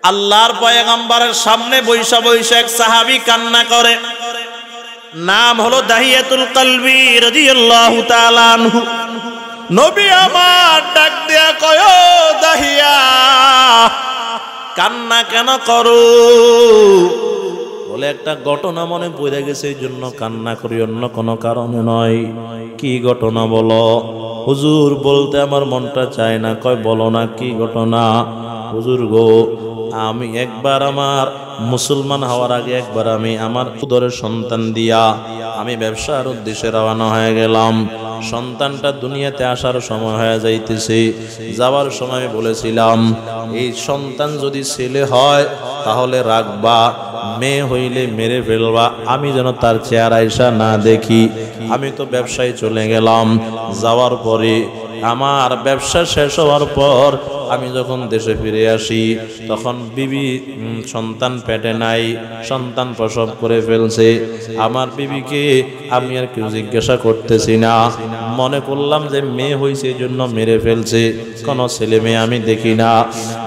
আল্লাহর পয়গম্বরের সামনে বৈশা বৈশা এক সাহাবী কান্না করে। নাম হলো দাহিয়াতুল কলবি রাদিয়াল্লাহু তাআলা আনহু। নবী আমার ডাক দিয়া কয়, ও দাহিয়া, কান্না কেন করো? বলে, একটা ঘটনা মনে পড়ে গেছে, এই জন্য কান্না করি, অন্য কোনো কারণে নয়। কি ঘটনা বলো? হুজুর, বলতে আমার মনটা চায় না। কয়, বলো না, কি ঘটনা? হুজুর গো, আমি একবার আমার মুসলমান হওয়ার আগে একবার আমি আমার উদরের সন্তান দিয়া আমি ব্যবসার উদ্দেশ্যে রওনা হয়ে গেলাম। সন্তানটা দুনিয়াতে আসার সময় হয়ে যাইতেছে। যাওয়ার সময় বলেছিলাম, এই সন্তান যদি ছেলে হয় তাহলে রাখবা, মেয়ে হইলে মেরে ফেলবা, আমি যেন তার চেহারা আইসা না দেখি। আমি তো ব্যবসায় চলে গেলাম। যাওয়ার পরে আমার ব্যবসা শেষ হওয়ার পর আমি যখন দেশে ফিরে আসি, তখন বিবি সন্তান পেটে নাই, সন্তান প্রসব করে ফেলছে। আমার বিবিকে আমি আর কেউ জিজ্ঞাসা করতেছি না। মনে করলাম যে মেয়ে হয়েছে, এই জন্য মেরে ফেলছে, কোনো ছেলে মেয়ে আমি দেখি না।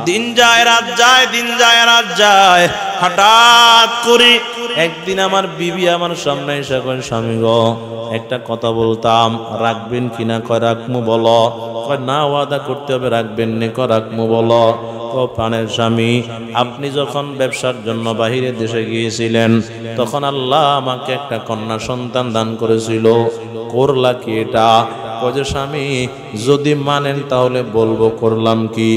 দিন যায় রাত যায়, দিন যায় রাত যায়। হঠাৎ করে একদিন আমার বিবি আমার সামনে এসে কয়, স্বামী গো, একটা কথা বলতাম, রাখবেন কিনা? কয়, রাখমু। বলো। কয়, না, ওয়াদা করতে হবে, রাখবেন নে? কয়, রাখমু। বলো। ও প্রাণের স্বামী, আপনি যখন ব্যবসার জন্য বাহিরে দেশে গিয়েছিলেন, তখন আল্লাহ আমাকে একটা কন্যা সন্তান দান করেছিল, করলা কি এটা? কয়, স্বামী, যদি মানেন তাহলে বলবো করলাম কি?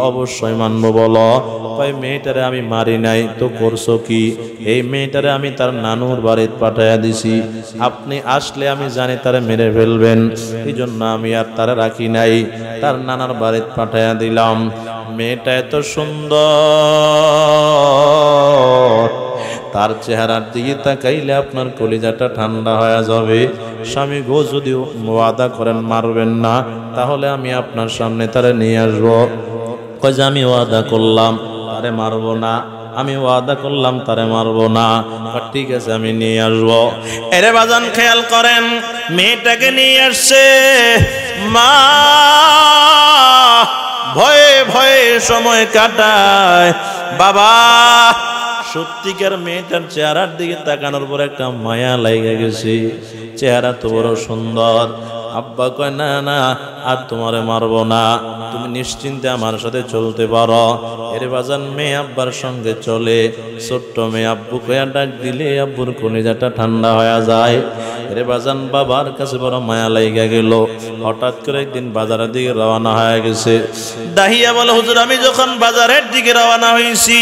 অবশ্যই মানবো। বলো। কয়, মেয়েটারে আমি মারি নাই তো করছো কি? এই মেয়েটারে আমি তার নানুর বাড়িতে পাঠাইয়া দিছি, আপনি আসলে আমি জানি তারে মেরে ফেলবেন, এই জন্য আমি আর তারে রাখি নাই, তার নানার বাড়িতে পাঠাইয়া দিলাম। মেয়েটা এত সুন্দর, তার চেহারার দিকে তাকাইলে আপনার কলিজাটা ঠান্ডা হয়ে যাবে। স্বামী গো, যদি ওয়াদা করেন মারবেন না, তাহলে আমি আপনার সামনে তারে নিয়ে আসবো। কয় যে, আমি ওয়াদা করলাম তারে মারবো না, আমি ওয়াদা করলাম তারে মারবো না। ঠিক আছে, আমি নিয়ে আসবো। এরে বাজান, খেয়াল করেন, মেয়েটাকে নিয়ে আসছে। মা ভয়ে ভয়ে সময় কাটায়। বাবা, সত্যিকার মেয়েটার চেহারার দিকে তাকানোর পর একটা মায়া লাগে গেছে। চেহারা তো বড় সুন্দর। আব্বা কয়, না না, আর তোমারে মারবো না, তুমি নিশ্চিন্তে আমার সাথে চলতে পারো। এর বাজান, মেয়ে আব্বার সঙ্গে চলে। ছোট্ট মেয়ে আব্বু কয়া ডাক দিলে আব্বুর কলিজাটা ঠান্ডা হয়ে যায়। এর বাজান, বাবার কাছে বড় মায়া লাইগা গেল। হঠাৎ করে একদিন বাজারের দিকে রওনা হয়ে গেছে। দাহিয়া বলে, হুজুর, আমি যখন বাজারের দিকে রওনা হয়েছি,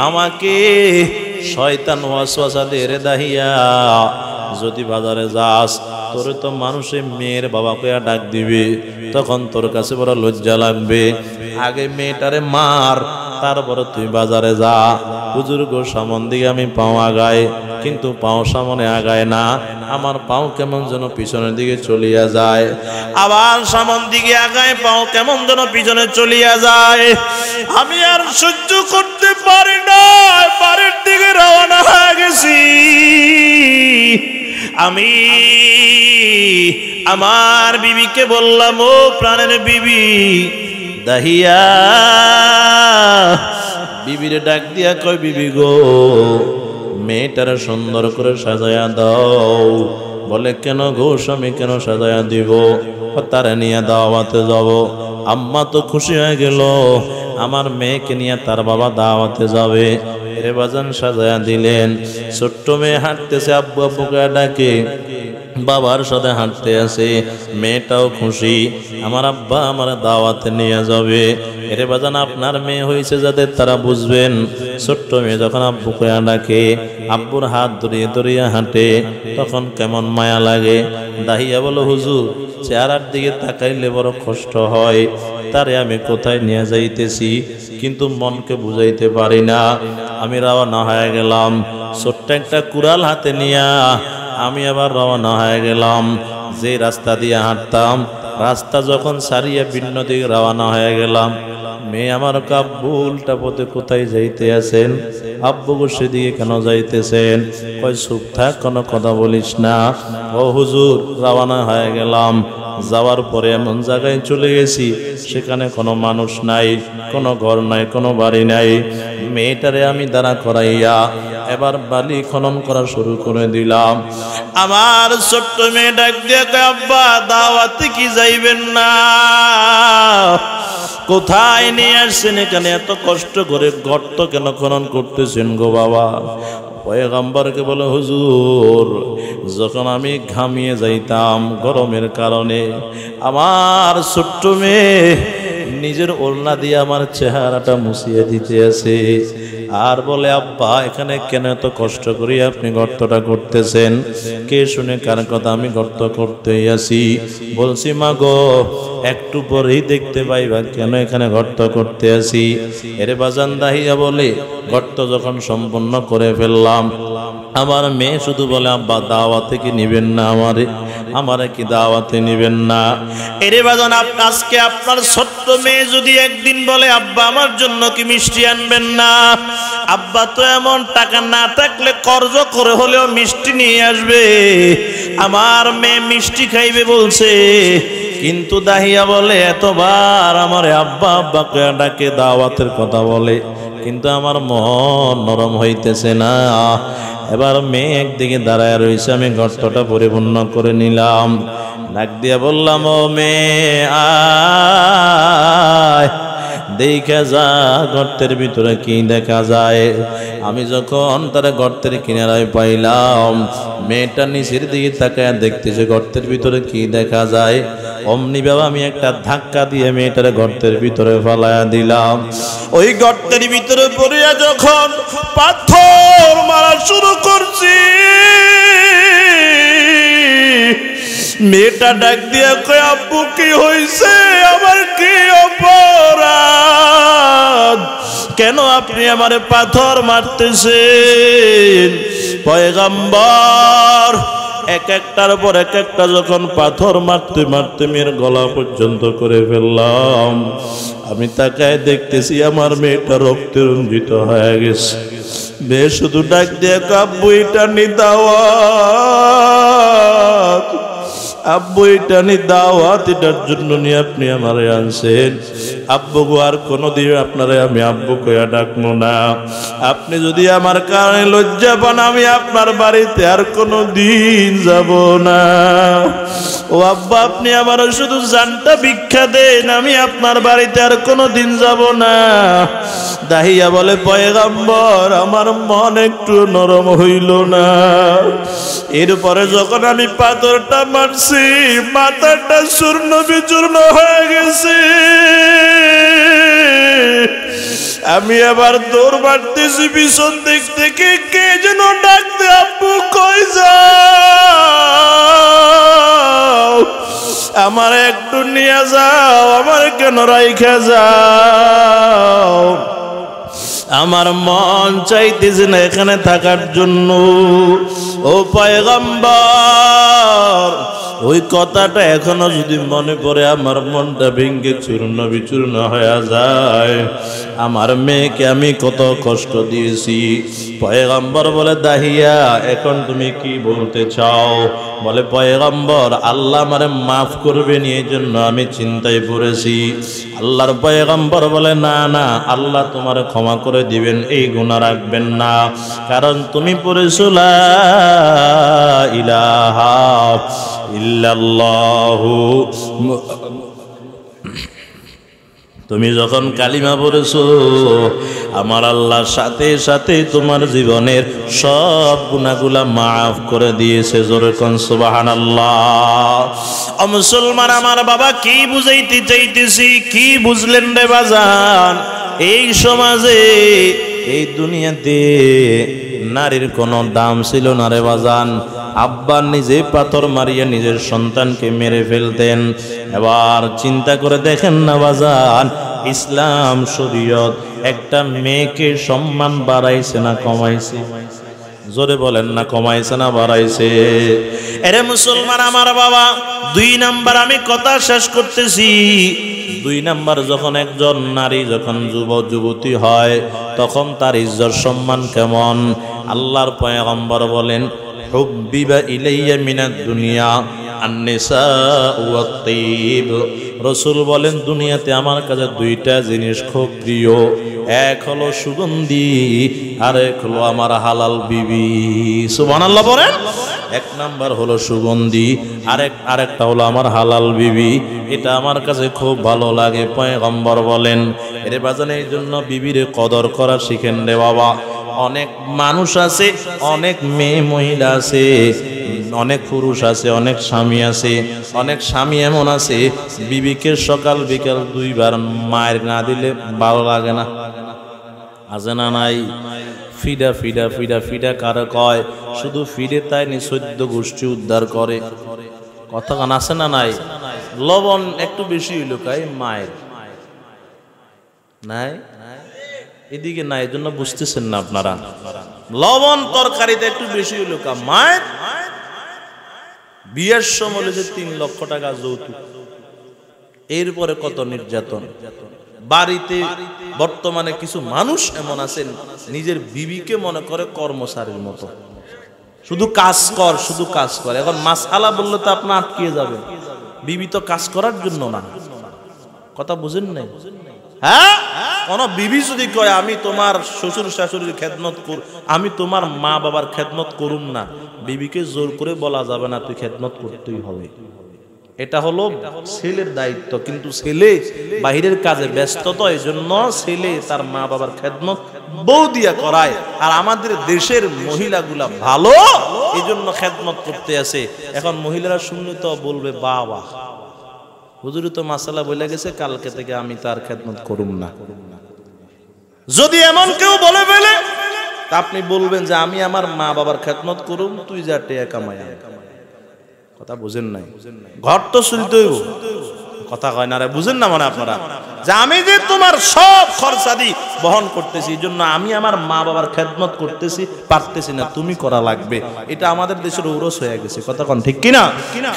আমাকে শয়তান ওয়াসওয়াসা দিয়ে, রে দাহিয়া, যদি বাজারে যাস, তোরে তো মানুষে মেয়ের বাবা কয়া ডাক দিবে, তখন তোর কাছে বড় লজ্জা লাগবে। আগে মেয়েটারে মার, তারপরে তুই বাজারে যা। হুজুর গো, সামন দিকে আমি পাও আগায়, কিন্তু পাও সামনে আগায় না, আমার পাও কেমন যেন পিছনের দিকে চলিয়া যায়। আবার সামন দিকে আগায়, পাও কেমন যেন পিছনে চলিয়া যায়। আমি আর সহ্য করতে পারি না, বাড়ির দিকে রওনা হয়ে গেছি। আমি আমার বিবিকে বললাম, ও প্রাণের বিবি দাহিয়া, বিবিরে ডাক দিয়া কয়, বিবি গো, মেয়েটারে সুন্দর করে সাজায়া দাও। বলে, কেন গো স্বামী, কেন সাজায়া দিব? তারে নিয়ে দাওয়াতে যাব। আম্মা তো খুশি হয়ে গেল, আমার মেয়েকে নিয়ে তার বাবা দাওয়াতে যাবে। এরে বাজান, সাজায়া দিলেন। ছোট্ট মেয়ে হাঁটতেছে, আব্বু আব্বু কে ডাকে, বাবার সাথে হাঁটতে আছে। মেয়েটাও খুশি, আমার আব্বা আমার দাওয়াতে নিয়ে যাবে। এরে বাজান, আপনার মেয়ে হয়েছে যাদের, তারা বুঝবেন। ছোট্ট মেয়ে যখন আব্বু কয়া ডাকে, আব্বুর হাত ধরিয়ে ধরিয়ে হাঁটে, তখন কেমন মায়া লাগে। দাহিয়া বলো, হুজুর, চেহারার দিকে তাকাইলে বড় কষ্ট হয়, তারে আমি কোথায় নিয়ে যাইতেছি, কিন্তু মনকে বুঝাইতে পারি না। আমি রওনা হয়ে গেলাম। ছোট্ট একটা কুড়াল হাতে নিয়া আমি আবার রওনা হয়ে গেলাম। যে রাস্তা দিয়ে হাঁটতাম, রাস্তা যখন সারিয়া ভিন্ন দিকে রওনা হয়ে গেলাম। মেয়ে আমার, আব্বু উল্টা পথে কোথায় যাইতে আছেন? আব্বু গো, সেদিকে কেন যাইতেছেন? কয়, চুপ থাক, কোনো কথা বলিস না। ও হুজুর, রওনা হয়ে গেলাম। যাওয়ার পরে এমন জায়গায় চলে গেছি সেখানে কোনো মানুষ নাই, কোনো ঘর নাই, কোনো বাড়ি নাই। মেয়েটারে আমি দাঁড়া করাইয়া এবার বালি খনন করা শুরু করে দিলাম। আমার ছোট্ট মেয়ে ডাক দিয়ে কয়, আব্বা দাওয়াতে কি যাইবেন না? কোথায় নিয়ে আসছেন? এখানে এত কষ্ট করে গর্ত কেন খনন করতেছেন গো বাবা? পয়গম্বরকে বলে, হুজুর যখন আমি ঘামিয়ে যাইতাম গরমের কারণে, আমার ছোট্ট মেয়ে নিজের ওড়না দিয়ে আমার চেহারাটা মুছিয়ে দিতে আছে, আর বলে আব্বা এখানে কেন এত কষ্ট করি আপনি গর্তটা করতেছেন? কে শুনে কার কথা আমি গর্ত করতেই আসি। বলছি মা গো, একটু পরেই দেখতে পাইবা কেন এখানে গর্ত করতে আসি। এরে বাজান দাহিয়া বলে, গর্ত যখন সম্পন্ন করে ফেললাম, আমার মেয়ে শুধু বলে আব্বা দাওয়াতে কি নিবেন না আমারে কি দাওয়াতে নিবেন না? এরে বাজান আজকে আপনার ছোট্ট মেয়ে যদি একদিন বলে আব্বা আমার জন্য কি মিষ্টি আনবেন না, আব্বা তো এমন টাকা না থাকলে কর্জ করে হলেও মিষ্টি নিয়ে আসবে, আমার মেয়ে মিষ্টি খাইবে বলছে। কিন্তু দাহিয়া বলে এতবার আমারে আব্বা আব্বা কয়া ডাকে, দাওয়াতের কথা বলে, কিন্তু আমার মন নরম হইতেছে না। এবার মেয়ে একদিকে দাঁড়ায় রয়েছে, আমি গর্তটা পরিপূর্ণ করে নিলাম। ডাক দিয়া বললাম, ও মেয়ে আয় দেখা যা গর্তের ভিতরে কি দেখা যায়। আমি যখন তারা গর্তের কিনারায় পাইলাম, মেয়েটা নিচের দিকে তাকায় দেখতেছে গর্তের ভিতরে কি দেখা যায়। অমনি বাবা আমি একটা ধাক্কা দিয়ে মেয়েটারে গর্তের ভিতরে ফালায়া দিলাম। ওই গর্তের ভিতরে পড়িয়া যখন পাথর মারা শুরু করছি, মেয়েটা ডাক দিয়া কয়, আব্বু কি হইছে? আমার কি অপরাধ? কেন আপনি আমারে পাথর মারতেছেন? পয়গম্বর এক একটার পর এক একটা যখন পাথর মারতে মারতে মেয়ের গলা পর্যন্ত করে ফেললাম, আমি তাকায় দেখতেছি আমার মেয়েটা রক্তে রঞ্জিত হয়ে গেছে। মেয়ে শুধু ডাক দিয়ে, আব্বু এটা নি দাওয়াত, আব্বু এটা নি দাওয়াত, এটার জন্য নিয়ে আপনি আমারে আনছেন। আব্বু গো আর কোনোদিন আপনারে আমি আব্বু কইয়া ডাকবো না। আপনি যদি আমার কারণে লজ্জা পান, আমি আপনার বাড়িতে আর কোনো দিন যাব না। ও আব্বা আপনি আমার শুধু জানটা ভিক্ষা দেন, আমি আপনার বাড়িতে আর কোনো দিন যাব না। দাহিয়া বলে, পয়গম্বর আমার মন একটু নরম হইল না। এরপরে যখন আমি পাথরটা মারছি, মাথাটা চূর্ণ বিচূর্ণ হয়ে গেছে। আমি আবার দৌড় মারতেছি পিছন দিক থেকে, কে যেন ডাকতে, আব্বু কই যাও? আমার একটু নিয়ে যাও, আমার কেন রাইখা যাও? আমার মন চাইতেছে না এখানে থাকার জন্য। ও পয়গম্বর, ওই কথাটা এখনো যদি মনে পড়ে আমার মনটা ভেঙে চূর্ণ বিচূর্ণ হয়ে যায়। আমার মেয়েকে আমি কত কষ্ট দিয়েছি। পয়গম্বর বলে, দাহিয়া এখন তুমি কি বলতে চাও? বলে, পয়গম্বর আল্লাহ আমারে মাফ করবেন এই জন্য আমি চিন্তায় পড়েছি। আল্লাহর পয়গম্বর বলে, না না, আল্লাহ তোমার ক্ষমা করে দিবেন, এই গুনাহ রাখবেন না, কারণ তুমি পড়েছো লা ইলাহা ইল্লাল্লাহু। তুমি যখন কালিমা পড়েছো, আমার আল্লাহর সাথে সাথে তোমার জীবনের সব গুনাহগুলা মাফ করে দিয়েছে। জোরে কোন সুবহানাল্লাহ। ও মুসলমান আমার বাবা, কি বুঝাইতে চাইতেছি, কি বুঝলেন রে বাজান? এই সমাজে এই দুনিয়াতে নারীর কোনো দাম ছিল না রে বাজান। আব্বা নিজে পাথর মারিয়ে নিজের সন্তানকে মেরে ফেলতেন। এবার চিন্তা করে দেখেন না বাজান, ইসলাম শরীয়ত একটা মেয়েকে সম্মান বাড়াইছে না কমাইছে? জোরে বলেন না, কমাইছে না বাড়াইছে? এরে মুসলমান আমার বাবা, 2 নাম্বার আমি কথা শেষ করতেছি। 2 নাম্বার, যখন একজন নারী যখন যুবতী হয় তখন তার ইজ্জত সম্মান কেমন? আল্লাহর পয়গম্বর বলেন, হুব্বিবা ইলাইয়া মিনাদ দুনিয়া আন-নিসাউ ওয়াত-তিব। রাসূল বলেন দুনিয়াতে আমার কাছে দুইটা জিনিস খুব প্রিয়, এক হলো সুগন্ধি, আর এক হলো আমার হালাল বিবি। সুবহানাল্লাহ বলেন। এক নাম্বার হলো সুগন্ধি, আরেকটা হলো আমার হালাল বিবি। এটা আমার কাছে খুব ভালো লাগে। পয়গম্বর বলেন এরে বাজান, এই জন্য বিবির কদর করা শিখেন রে বাবা। অনেক মানুষ আছে, অনেক মেয়ে মহিলা আছে, অনেক পুরুষ আছে, অনেক স্বামী আছে, অনেক স্বামী এমন আছে বিবিকে সকাল বিকাল দুইবার মায়ের না দিলে ভালো লাগে না। আছে না নাই? ফিডা ফিডা ফিডা ফিডা কার কয়? শুধু ফিডে তাই নি 14 গোষ্ঠী উদ্ধার করে। কথা কান আছে না নাই? লবণ একটু বেশি হইল কাই মায়ের নাই, এদিকে নাই, এই জন্য বুঝতেছেন না আপনারা। লবণ তরকারিতে একটু বেশি হইল কা মায়ের। বিয়ের সময় 3 লক্ষ টাকা যৌতুক, এরপরে কত নির্যাতন। বাড়িতে বর্তমানে কিছু মানুষ এমন আছেন নিজের বিবিকে মনে করে কর্মচারীর মতো, শুধু কাজ কর, শুধু কাজ কর। এখন মাসআলা বললে তো আপনি আটকিয়ে যাবেন। বিবি তো কাজ করার জন্য না। কথা বুঝেন নাই? হ্যাঁ, কোন বিবি যদি কয় আমি তোমার শ্বশুর শাশুড়ির খেদমত করব, আমি তোমার মা বাবার খেদমত করুম না, বিবিকে জোর করে বলা যাবে না তুই খেদমত করতেই হবে। এটা হলো ছেলের দায়িত্ব। কিন্তু ছেলে বাহিরের কাজে ব্যস্ত, তো এই জন্য ছেলে তার মা বাবার খেদমত বউ দিয়া করায়। আর আমাদের দেশের মহিলাগুলা ভালো, এই জন্য খেদমত করতে আসে। এখন মহিলারা শুনলে তো বলবে বাবা হুজুরি তো মাসালা বলে গেছে, কালকে থেকে আমি তার খেদমত করুম না। যদি এমন কেউ বলে ফেলে তা আপনি বলবেন যে আমি আমার মা বাবার খেদমত করুম, তুই যা টেয়া কামাই। কথা বুঝেন নাই? ঘর তো চলতে হইব। কথা কয় না রে, বুঝেন না? মানে আপনারা যে আমি যে তোমার সব খরচাদি বহন করতেছি, এই জন্য আমি আমার মা বাবার খেদমত করতেছি, পারতেছি না, তুমি করা লাগবে। এটা আমাদের দেশের ঔরস হয়ে গেছে। কথা কোন ঠিক কিনা?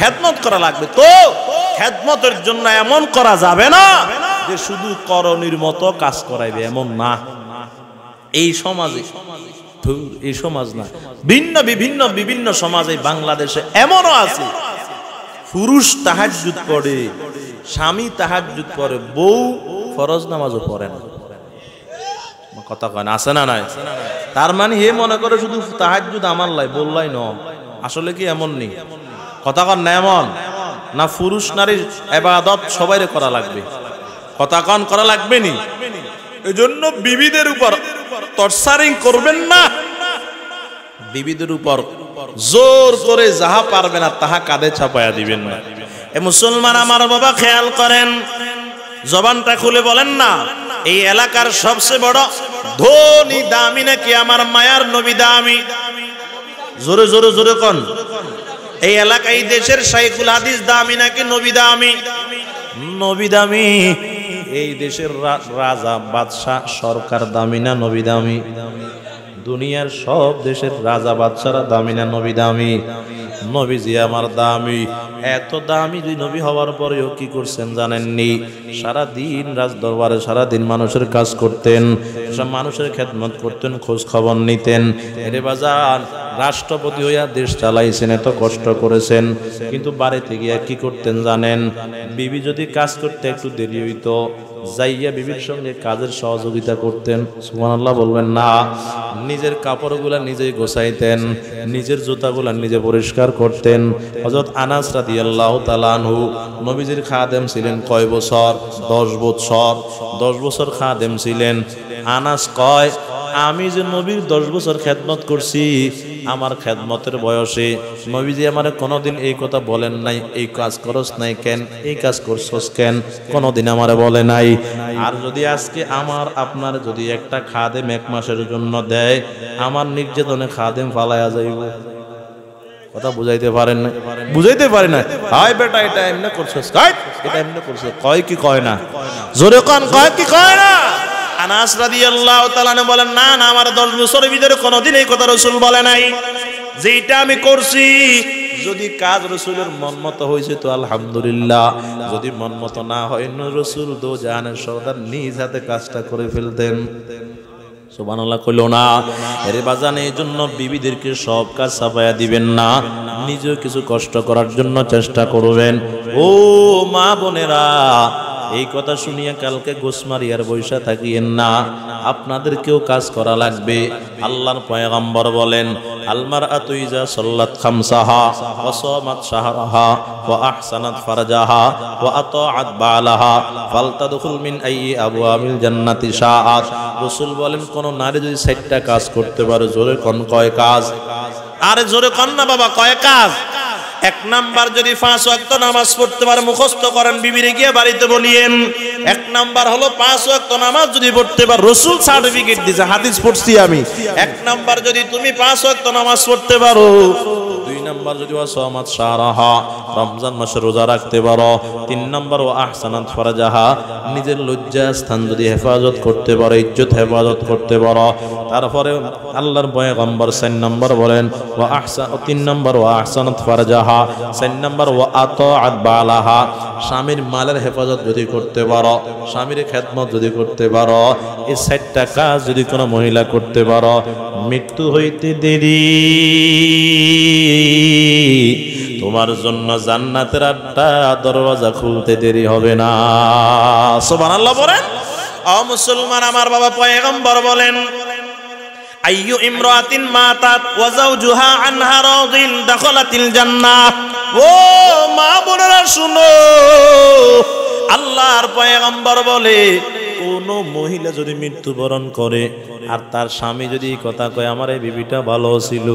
খেদমত করা লাগবে। তো খেদমতের জন্য এমন করা যাবে না যে শুধু করণীর মতো কাজ করাইবে, এমন না। এই সমাজে, এই সমাজ না, বিভিন্ন সমাজে বাংলাদেশে এমনও আছে পুরুষ তাহাজ্জুদ পড়ে, স্বামী তাহাজ্জুদ পড়ে, বউ ফরজ নামাজও পড়ে না। কথা কয় না? আছে না নাই? তার মানে হে মনে করে শুধু তাহাজ্জুদ আমার লাই বললাই ন। আসলে কি এমন নেই? কথা কন না এমন না? পুরুষ নারীর ইবাদত সবাইরে করা লাগবে। কথা কন করা লাগবে নি? এই জন্য বিবিদের উপর টর্চারিং করবেন না। বিবিদের উপর জোর করে যাহা পারবে না তাহা কাঁধে চাপায়া দিবেন না। এ মুসলমান আমার বাবা খেয়াল করেন, জবানটা খুলে বলেন না এই এলাকার সবচেয়ে বড় ধনী দামি নাকি আমার মায়ার নবী দামি? জোরে জোরে জোরে কোন? এই এলাকায় এই দেশের শাইখুল হাদিস দামি নাকি নবী দামি? নবী দামি। এই দেশের রাজা বাদশাহ সরকার দামি না নবী দামি? দুনিয়ার সব দেশের রাজা বাদশারা দামি না নবী দামি? নবীজি আমার দামি। এত দামি দুই নবী হওয়ার পরেও কি করছেন জানেননি? সারাদিন রাজ দরবারে সারাদিন মানুষের কাজ করতেন, সব মানুষের খেদমত করতেন, খোঁজ খবর নিতেন। এরে বাজান, রাষ্ট্রপতি হইয়া দেশ চালাইছেন, এত কষ্ট করেছেন, কিন্তু বাড়িতে গিয়া কি করতেন জানেন? বিবি যদি কাজ করতে একটু দেরি হইতো, যাইয়া বিবির সঙ্গে কাজের সহযোগিতা করতেন। সুবহানাল্লাহ বলবেন না? নিজের কাপড়গুলা নিজেই গোছাইতেন, নিজের জুতাগুলা নিজে পরিষ্কার করতেন। হযরত আনাস রাদিয়াল্লাহু তাআলা আনহু নবীজির খাদেম ছিলেন কয় বছর? 10 বছর। 10 বছর খাদেম ছিলেন। আনাস কয় আমি যে নবীর 10 বছর খেদমত করছি, আমার খেদমতের বয়সে নবীজি আমারে কোনোদিন এই কথা বলেন নাই, এই কাজ করস নাই কেন, এই কাজ করছস কেন, কোনোদিন আমারে বলে নাই। আর যদি আজকে আমার আপনার যদি একটা খাদেম 1 মাসের জন্য দেয়, আমার নির্যাতনে খাদেম ফালায়া যাইব। কথা বুঝাইতে পারেন না? বুঝাইতে পারে না? হাই বেটা এটা এমনি করছস, কয় এটা এমনি করছস, কয় কি কয় না? জোরে কোন, কয় কি কয় না? আনাস রাদিয়াল্লাহু তাআলা বলেন না না, আমার 10 বছরের ভিতরে কোনোদিন এই কথা রাসূল বলে নাই। যেটা আমি করছি যদি কাজ রাসূলের মনমতো হয়েছে তো আলহামদুলিল্লাহ, যদি মনমতো না হয় রাসূল দো জাহানের সরদার নিজ হাতে কাজটা করে ফেলতেন। সুবহানাল্লাহ কইলো না। এর বাজান এই জন্য বিবিদেরকে সব কাজ চাপায়া দিবেন না, নিজেও কিছু কষ্ট করার জন্য চেষ্টা করবেন। ও মা বোনেরা, এই কথা শুনিয়া কালকে গোসমারিয়ার বৈশা থাকিয়েন না, আপনাদেরকেও কাজ করা লাগবে। আল্লাহর পয়গম্বর বলেন, আলমারআতু ইজা সাল্লাত খামসাহা ওয়া সামাত শাহরাহা ওয়া আহসানাত ফারজাহা ওয়া আতাআত বালাহা ফালতাদখুল মিন আইয়ি আবওয়াবিল জান্নাতি শাআত। রাসূল বলেন, কোন নারী যদি 6টা কাজ করতে পারে, জোরে কোন কয় কাজ? আরে জোরে কোন না বাবা, কয় কাজ? 1 নাম্বার যদি 5 ওয়াক্ত নামাজ পড়তে পারে, মুখস্থ করেন, বিবিরে গিয়ে বাড়িতে বলিয়েন। 1 নাম্বার হলো 5 ওয়াক্ত নামাজ যদি পড়তে পারো, রাসূল সার্টিফিকেট দিয়েছে, হাদিস পড়ছি আমি। 1 নাম্বার যদি তুমি 5 ওয়াক্ত নামাজ পড়তে পারো। 2 নাম্বার যদি ওয়াসামাত শাহরাহা, রমজান মাসে রোজা রাখতে পারো। 3 নাম্বার ওয়া আহসানাত ফারজাহা, নিজের লজ্জা স্থান যদি হেফাজত করতে পারো, ইজ্জত হেফাজত করতে পারো। তারপরে আল্লাহর পয়গম্বর 4 নাম্বার বলেন, 3 নাম্বার ওয়া আহসানাত ফারজাহা, 4 নাম্বার ওয়া আতাআত বালাহা, স্বামীর মালের হেফাজত যদি করতে পারো, স্বামীর খেদমত যদি করতে পারো, এই 4টা কাজ যদি কোনো মহিলা করতে পারো, মৃত্যু হইতে দেরি, তোমার জন্য জান্নাতের 8টা দরওয়াজা খুলতে দেরি হবে না। সুবহানাল্লাহ বলেন। ও মুসলমান, আমার বাবা পয়গম্বর বলেন, আইয়ু ইমরাতিন মাতাত ওয়া যাওজুহা আনহা রাদিন দাখালাতিল জান্নাহ। ও মা বোনেরা শুনো, আল্লাহর পয়গম্বর বলে, কোন মহিলা যদি মৃত্যুবরণ করে আর তার স্বামী যদি কথা কয়, আমার এই বিবিটা ভালো ছিল,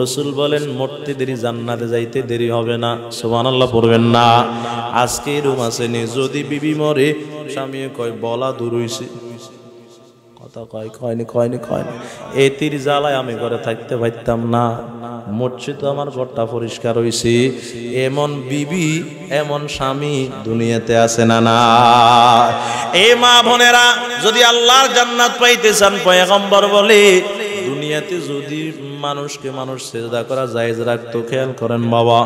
রাসূল বলেন মরতে দেরি, জান্নাতে যাইতে দেরি হবে না। সুবহানাল্লাহ পড়বেন না। আজকে এরকম আছে নি, যদি বিবি মরে, স্বামী কয় বলা দূর হইছে, কয়নি। এতির জ্বালায় আমি ঘরে থাকতে পারতাম না, মরছে তো আমার ঘরটা পরিষ্কার হইছে। এমন বিবি, এমন স্বামী দুনিয়াতে আছে না? না। এ মা বোনেরা, যদি আল্লাহর জান্নাত পাইতে চান, পয়গম্বর বলে, দুনিয়াতে যদি মানুষকে মানুষ সেজদা করা জায়েজ রাখতো, খেয়াল করেন বাবা,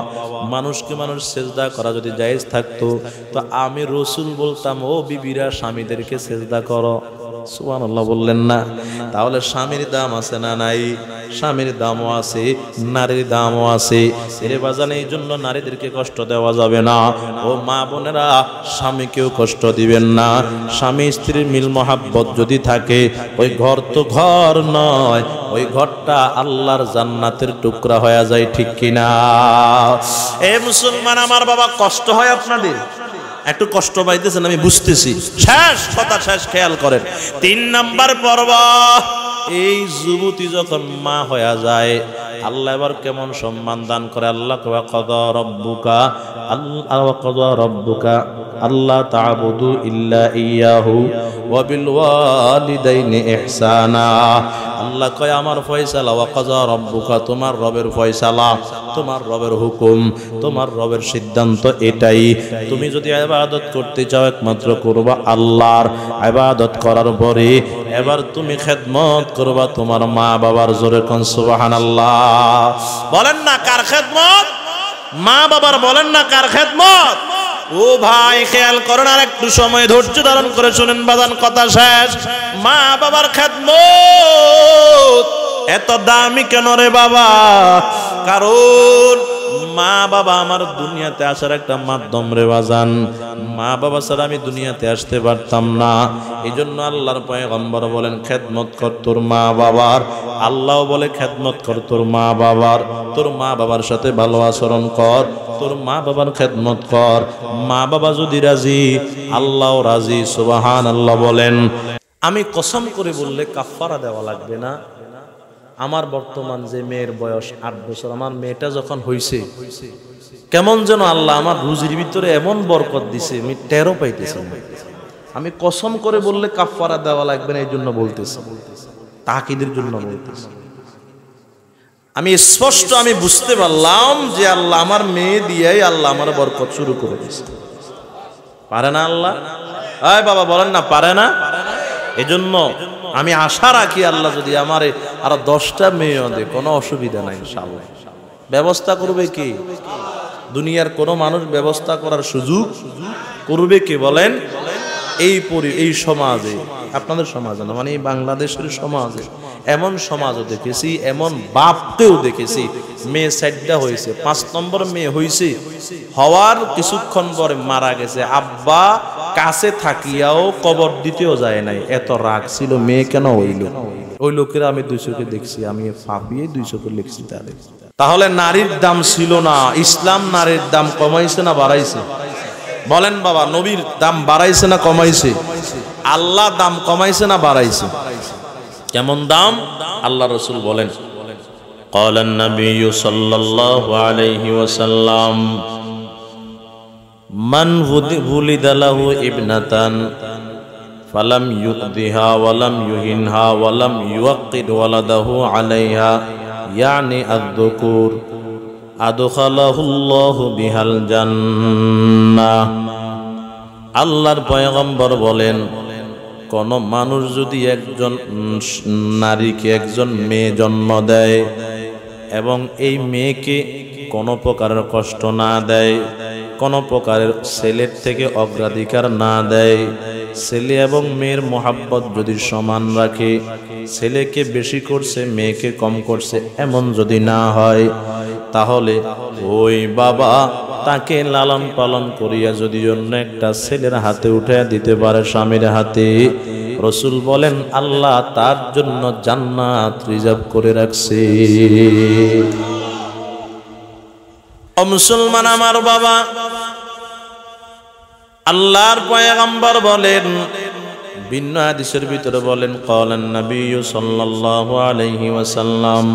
মানুষকে মানুষ সেজদা করা যদি জায়েজ থাকতো, তো আমি রাসূল বলতাম, ও বিবিরা স্বামীদেরকে সেজদা করো। সুবহানাল্লাহ বললেন না? তাহলে স্বামীর দাম আছে না নাই? স্বামীর দামও আছে, নারীর দামও আছে। এরে বাজান, এই জন্য নারীদেরকে কষ্ট দেওয়া যাবে না। ও মা বোনেরা, স্বামীকেও কষ্ট দিবেন না। স্বামী স্ত্রীর মিল মহাব্বত যদি থাকে, ওই ঘর তো ঘর নয়, ওই ঘরটা আল্লাহর জান্নাতের টুকরা হয়ে যায়, ঠিক কিনা? এ মুসলমান আমার বাবা, কষ্ট হয় আপনাদের? একটু কষ্ট পাইতেছেন, আমি বুঝতেছি। শেষ কথা, শেষ, খেয়াল করেন। 3 নাম্বার পর্ব, এই যুবতী যখন মা হয়ে যায়, আল্লাহ এবার কেমন সম্মান দান করে। আল্লাহ কয়, কাদা রাব্বুকা আল্লাহ তা'বুদু ইল্লা ইয়াহু ওয়া বিল ওয়ালিদাইনি ইহসানা। আল্লাহ কয়, আমার ফয়সালা, ওয়া কাযা রাব্বুকা, তোমার রবের ফয়সালা, তোমার রবের হুকুম, তোমার রবের সিদ্ধান্ত এটাই। তুমি যদি ইবাদত করতে চাও, একমাত্র করবা আল্লাহর। ইবাদত করার পরে এবার তুমি খেদমত করবা তোমার মা বাবার। জোরে কোন সুবহানাল্লাহ বলেন না? কার খেদমত? মা বাবার। বলেন না কার খেদমত? ও ভাই, খেয়াল করেন, আর একটু সময় ধৈর্য ধারণ করে শুনেন বাদান, কথা শেষ। মা বাবার খেদমত এত দামি কেন রে বাবা? কারণ মা বাবা আমার দুনিয়াতে আসার একটা মাধ্যম রে বাজান। মা বাবা ছাড়া আমি দুনিয়াতে আসতে পারতাম না। এই জন্য আল্লাহর পয়গম্বর বলেন, খেদমত কর তোর মা বাবার। আল্লাহ বলে, খেদমত কর তোর মা বাবার। তোর মা বাবার সাথে ভালো আচরণ কর, তোর মা বাবার খেদমত কর। মা বাবা যদি রাজি, আল্লাহও রাজি। সুবহানাল্লাহ বলেন। আমি কসম করে বললে কাফারা দেওয়া লাগবে না। আমার বর্তমান যে মেয়ের বয়স 8 বছর, আমার মেয়েটা যখন হইছে, কেমন যেন আল্লাহ আমার রুজির ভিতরে এমন বরকত দিছে, আমি টেরও পাইতেছি। আমি কসম করে বললে কাফারা দেওয়া লাগবে না, এই জন্য বলতেছি, তাকিদের জন্য বলতেছি। আমি স্পষ্ট আমি বুঝতে পারলাম যে আল্লাহ আমার মেয়ে দিয়েই আল্লাহ আমার বরকত শুরু করে দিয়েছে। পারে না আল্লাহ? আয় বাবা বলেন না, পারে না? এজন্য আমি আশা রাখি, আল্লাহ যদি আমারে আরো 10টা মেয়ে দেয়, কোনো অসুবিধা নাই ইনশাআল্লাহ। ব্যবস্থা করবে কি? দুনিয়ার কোন মানুষ ব্যবস্থা করার সুযোগ করবে কি বলেন? এই সমাজে, আপনাদের সমাজে না, মানে এই বাংলাদেশের সমাজে এমন সমাজও দেখেছি, এমন বাপকেও দেখেছি, মেয়ে 4টা হয়েছে, 5 নম্বর মেয়ে হয়েছে, হওয়ার কিছুক্ষণ পরে মারা গেছে, আব্বা কাছে থাকিয়াও কবর দিতেও যায় নাই, এত রাগ ছিল মেয়ে কেন হইল। ওই লোকেরা আমি 2 চোখে দেখছি, আমি ফাঁপিয়ে 2 চোখে লিখছি তাদের। তাহলে নারীর দাম ছিল না, ইসলাম নারীর দাম কমাইছে না বাড়াইছে? বলেন বাবা, নবীর দাম বাড়াইছে না কমাইছে? আল্লাহ দাম কমাইছে না বাড়াইছে? কেমন দাম? আল্লাহ রাসূল বলেন, قال النبي صلى الله عليه وسلم من ولد له ابنة فلم يؤذها ولم يهنها ولم يوقد ولده عليها يعني الذكور أدخله الله بها الجنة। আল্লাহর পয়গম্বর বলেন, কোন মানুষ যদি একজন নারীকে একজন মেয়ে জন্ম দেয় এবং এই মেয়েকে কোনো প্রকারের কষ্ট না দেয়, কোনো প্রকারের ছেলের থেকে অগ্রাধিকার না দেয়, ছেলে এবং মেয়ের মোহাব্বত যদি সমান রাখে, ছেলেকে বেশি করছে মেয়েকে কম করছে এমন যদি না হয়, তাহলে ওই বাবা তাকে লালন পালন করিয়া যদি অন্য একটা ছেলের হাতে উঠে দিতে পারে, স্বামীর হাতে, রাসূল বলেন আল্লাহ তার জন্য জান্নাত রিজার্ভ করে রাখছে। ও মুসলমান আমার বাবা, আল্লাহর পয়গম্বর বলেন, ভিন্ন হাদিসের ভিতরে বলেন, ক্বালান নবী সাল্লাল্লাহু আলাইহি ওয়াসাল্লাম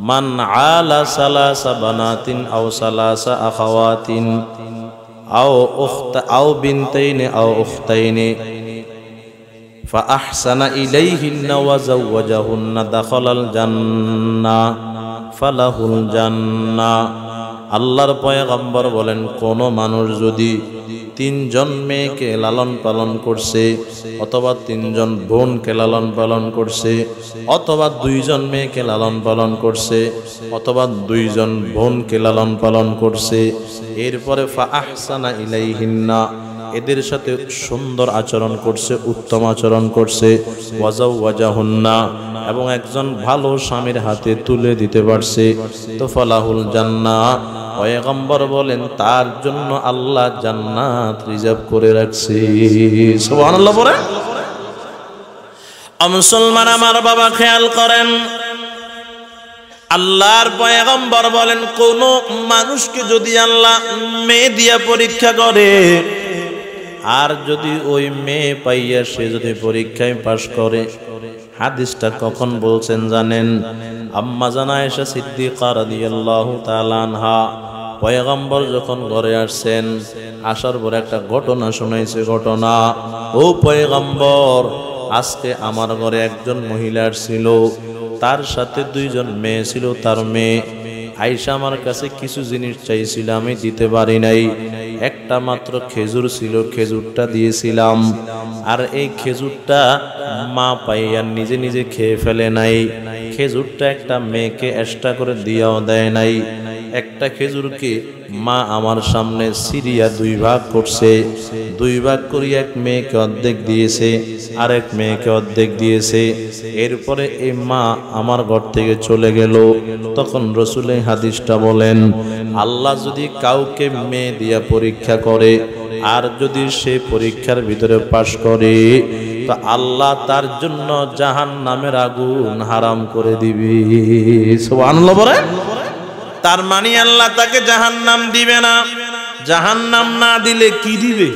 মান আলা সালাসা বানাতিন আও সালাসা আখাওয়াতিন আও বিনতাইন আও উখতাইন ফাআহসানা ইলাইহিন্না ওয়া যাওয়াজাহুন্না দাখালাল জান্নাহ ফালাহুল জান্নাহ। আল্লাহর পয়গম্বর বলেন, কোন মানুষ যদি 3 জন মেয়েকে লালন পালন করছে, অথবা 3 জন বোনকে লালন পালন করছে, অথবা 2 জন মেয়েকে লালন পালন করছে, অথবা 2 জন বোনকে লালন পালন করছে, এরপরে ফাআহসানা ইলাইহিন্না এদের সাথে সুন্দর আচরণ করছে, উত্তম আচরণ করছে, ওয়াজাহুন্না এবং একজন ভালো স্বামীর হাতে তুলে দিতে পারছে, তো ফালাহুল জান্নাহ, পয়গম্বর বলেন তার জন্য আল্লাহ জান্নাত রিজার্ভ করে রাখছে। সুবহানাল্লাহ বলেন। মুসলমান আমার বাবা খেয়াল করেন, আল্লাহর পয়গম্বর বলেন, কোন মানুষকে যদি আল্লাহ মেয়ে দিয়া পরীক্ষা করে, আর যদি ওই মেয়ে পাইয়া সে যদি পরীক্ষায় পাশ করে, হাদিসটা কখন বলছেন জানেন? আম্মা জানা আয়েশা সিদ্দিকা রাদিয়াল্লাহু তাআলা আনহা পয়গম্বর যখন ঘরে আসছেন, আসার পর একটা ঘটনা শুনাইছে। ঘটনা, ও পয়গম্বর, আজকে আমার ঘরে একজন মহিলা ছিল, তার সাথে 2 জন মেয়ে ছিল। তার মেয়ে আয়েশা আমার কাছে কিছু জিনিস চাইছিল, আমি দিতে পারি নাই। একটা মাত্র খেজুর ছিল, খেজুরটা দিয়েছিলাম, আর এই খেজুরটা মা পাইয়া নিজে নিজে খেয়ে ফেলে নাই। খেজুরটা একটা মেয়েকে এক্সট্রা করে দিয়াও দেয় নাই। একটা খেজুরকে মা আমার সামনে সিরিয়া 2 ভাগ করছে, 2 ভাগ করে এক মেয়েকে অর্ধেক দিয়েছে, আরেক মেয়েকে অর্ধেক দিয়েছে। এরপরে এই মা আমার ঘর থেকে চলে গেল। তখন রাসূল এই হাদিসটা বলেন, আল্লাহ যদি কাউকে মেয়ে দিয়া পরীক্ষা করে, আর যদি সে পরীক্ষার ভিতরে পাশ করে, তো আল্লাহ তার জন্য জাহান্নামের আগুন হারাম করে দিবে। সুবহানাল্লাহ বলেন। তার মানে আল্লাহ তাকে জাহান্নাম দিবে না। জাহান্নাম না দিলে কি দিবে?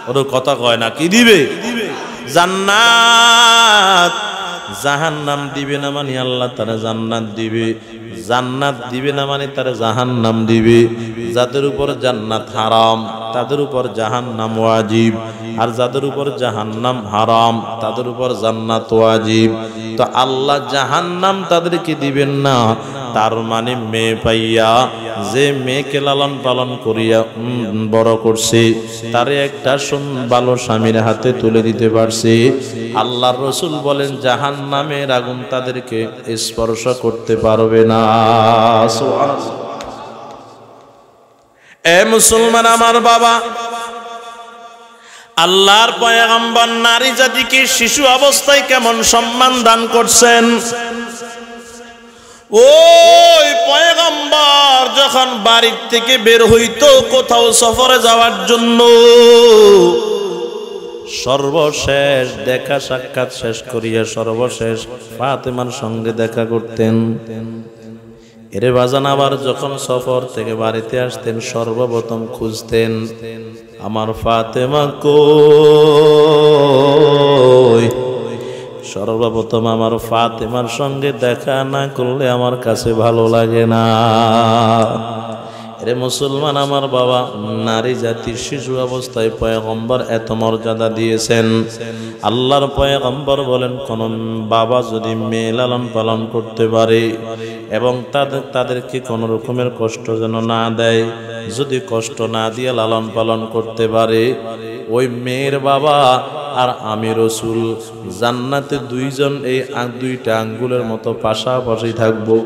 ওর কথা কয় না, কি দিবে? জান্নাত। জাহান্নাম দিবে না মানে আল্লাহ তারা জান্নাত দিবে। জান্নাত দিবে না মানে তারা জাহান্নাম দিবে। যাদের উপর জান্নাত হারাম তাদের উপর জাহান্নাম ওয়াজিব, আর যাদের উপর জাহান্নাম হারাম তাদের উপর জান্নাত ওয়াজিব। তো আল্লাহ জাহান্নাম তাদেরকে দিবেন না। তার মানে মেয়ে পাইয়া যে মেয়েকে লালন পালন করিয়া বড় করছে, তারে একটা ভালো স্বামীর হাতে তুলে দিতে পারছে, আল্লাহর রাসূল বলেন জাহান্নামের আগুন তাদেরকে স্পর্শ করতে পারবে না। এ মুসলমান আমার বাবা, আল্লাহর পয়গম্বর নারী জাতিকে শিশু অবস্থায় কেমন সম্মান দান করছেন। ওই পয়গম্বর যখন বাড়ির থেকে বের হইতো কোথাও সফরে যাওয়ার জন্য, সর্বশেষ দেখা সাক্ষাৎ শেষ করিয়া সর্বশেষ ফাতেমার সঙ্গে দেখা করতেন। এরে বাজান, আবার যখন সফর থেকে বাড়িতে আসতেন সর্বপ্রথম খুঁজতেন আমার ফাতেমা কই। সর্বপ্রথম আমার ফাতেমার সঙ্গে দেখা না করলে আমার কাছে ভালো লাগে না। রে মুসলমান আমার বাবা, নারী জাতির শিশু অবস্থায় পয়গম্বর এত মর্যাদা দিয়েছেন। আল্লাহর পয়গম্বর বলেন, কোন বাবা যদি মেয়ে লালন পালন করতে পারে এবং তাদেরকে কোন রকমের কষ্ট যেন না দেয়, যদি কষ্ট না দিয়ে লালন পালন করতে পারে, ওই মেয়ের বাবা আর আমি রসুল জান্নাতে দুইজন এই দুইটা আঙ্গুলের মতো পাশাপাশি থাকবো।